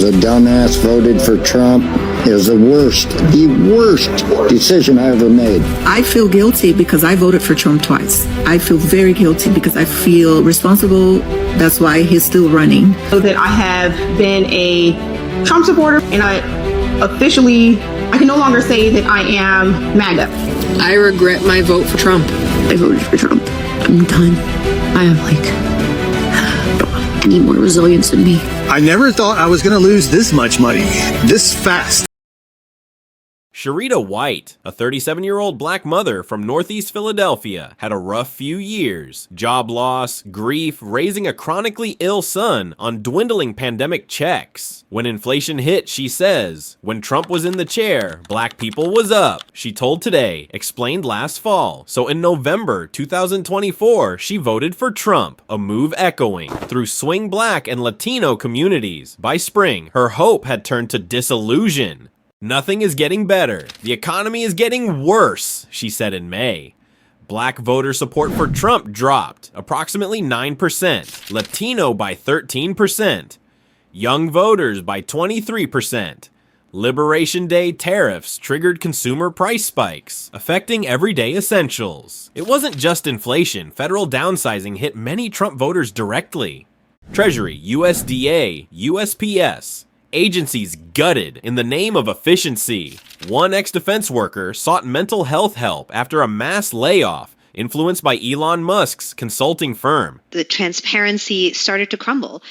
The dumbass voted for Trump. It was the worst decision I ever made. I feel guilty because I voted for Trump twice. I feel very guilty because I feel responsible. That's why he's still running. So that I have been a Trump supporter, and I can no longer say that I am Maga. I regret my vote for Trump. I voted for Trump. I'm done. I am I need more resilience in me. I never thought I was going to lose this much money, this fast. Sharita White, a 37-year-old black mother from Northeast Philadelphia, had a rough few years. Job loss, grief, raising a chronically ill son on dwindling pandemic checks. When inflation hit, she says, when Trump was in the chair, black people was up. She told Today, explained last fall. So in November 2024, she voted for Trump, a move echoing through swing black and Latino communities. By spring, her hope had turned to disillusion. Nothing is getting better. The economy is getting worse, she said in May. Black voter support for Trump dropped, approximately 9%, Latino by 13%, young voters by 23%. Liberation Day tariffs triggered consumer price spikes, affecting everyday essentials. It wasn't just inflation, federal downsizing hit many Trump voters directly. Treasury, USDA, USPS, agencies gutted in the name of efficiency. One ex-defense worker sought mental health help after a mass layoff influenced by Elon Musk's consulting firm. The transparency started to crumble.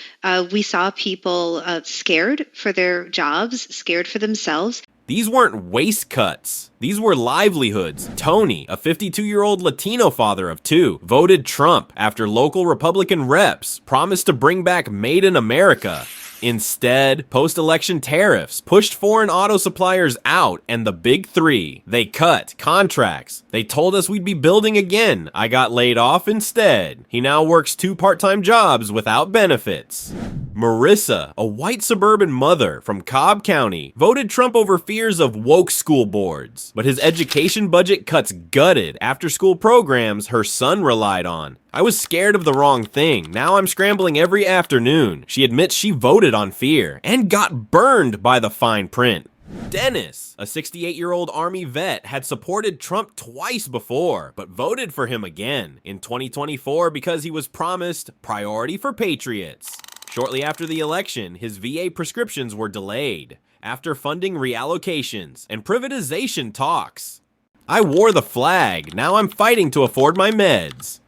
We saw people scared for their jobs, scared for themselves. These weren't waste cuts. These were livelihoods. Tony, a 52-year-old Latino father of two, voted Trump after local Republican reps promised to bring back Made in America. Instead, post-election tariffs pushed foreign auto suppliers out, and the big three. They cut contracts. They told us we'd be building again. I got laid off instead. He now works 2 part-time jobs without benefits. Marissa, a white suburban mother from Cobb County, voted Trump over fears of woke school boards. But his education budget cuts gutted after-school programs her son relied on. I was scared of the wrong thing. Now I'm scrambling every afternoon. She admits she voted on fear and got burned by the fine print. Dennis, a 68-year-old Army vet, had supported Trump twice before, but voted for him again in 2024 because he was promised priority for patriots. Shortly after the election, his VA prescriptions were delayed after funding reallocations and privatization talks. I wore the flag. Now I'm fighting to afford my meds.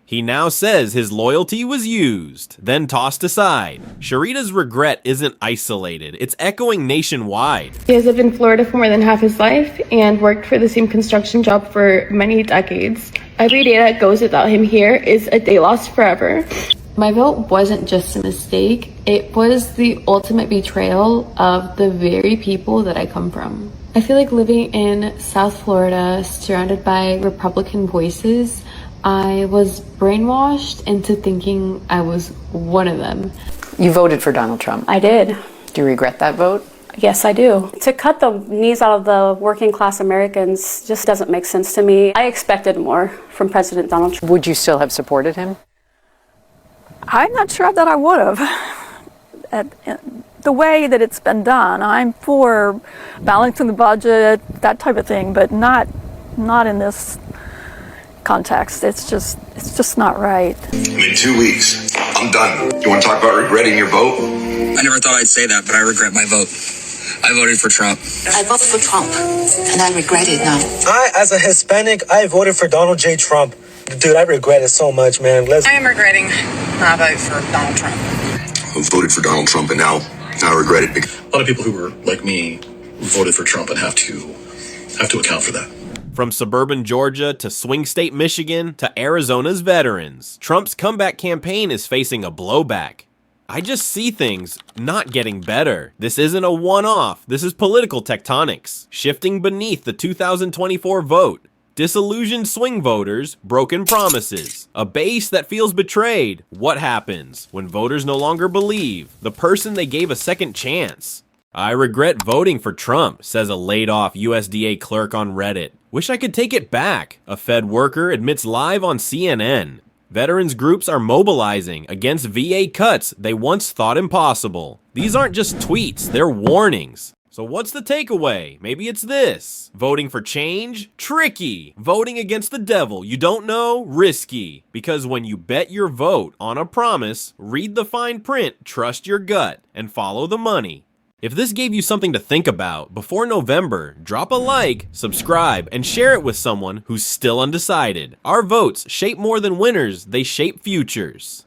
He now says his loyalty was used, then tossed aside. Sharita's regret isn't isolated, it's echoing nationwide. He has lived in Florida for more than half his life and worked for the same construction job for many decades. Every day that goes without him here is a day lost forever. My vote wasn't just a mistake, it was the ultimate betrayal of the very people that I come from. I feel like living in South Florida, surrounded by Republican voices, I was brainwashed into thinking I was one of them. You voted for Donald Trump. I did. Do you regret that vote? Yes, I do. To cut the knees out of the working class Americans just doesn't make sense to me. I expected more from President Donald Trump. Would you still have supported him? I'm not sure that I would have. The way that it's been done, I'm for balancing the budget, that type of thing, but not in this context. It's just not right. In 2 weeks, I'm done. You want to talk about regretting your vote? I never thought I'd say that, but I regret my vote. I voted for Trump. I voted for Trump, and I regret it now. As a Hispanic, I voted for Donald J. Trump. Dude, I regret it so much, man. I am regretting my vote for Donald Trump. I voted for Donald Trump, and now I regret it. A lot of people who were like me voted for Trump and have to account for that. From suburban Georgia to swing state Michigan to Arizona's veterans, Trump's comeback campaign is facing a blowback. I just see things not getting better. This isn't a one-off. This is political tectonics, shifting beneath the 2024 vote. Disillusioned swing voters, broken promises, a base that feels betrayed. What happens when voters no longer believe the person they gave a second chance? I regret voting for Trump, says a laid-off USDA clerk on Reddit. Wish I could take it back, a Fed worker admits live on CNN. Veterans groups are mobilizing against VA cuts they once thought impossible. These aren't just tweets, they're warnings. So what's the takeaway? Maybe it's this. Voting for change? Tricky. Voting against the devil you don't know? Risky. Because when you bet your vote on a promise, read the fine print, trust your gut, and follow the money. If this gave you something to think about, before November, drop a like, subscribe, and share it with someone who's still undecided. Our votes shape more than winners, they shape futures.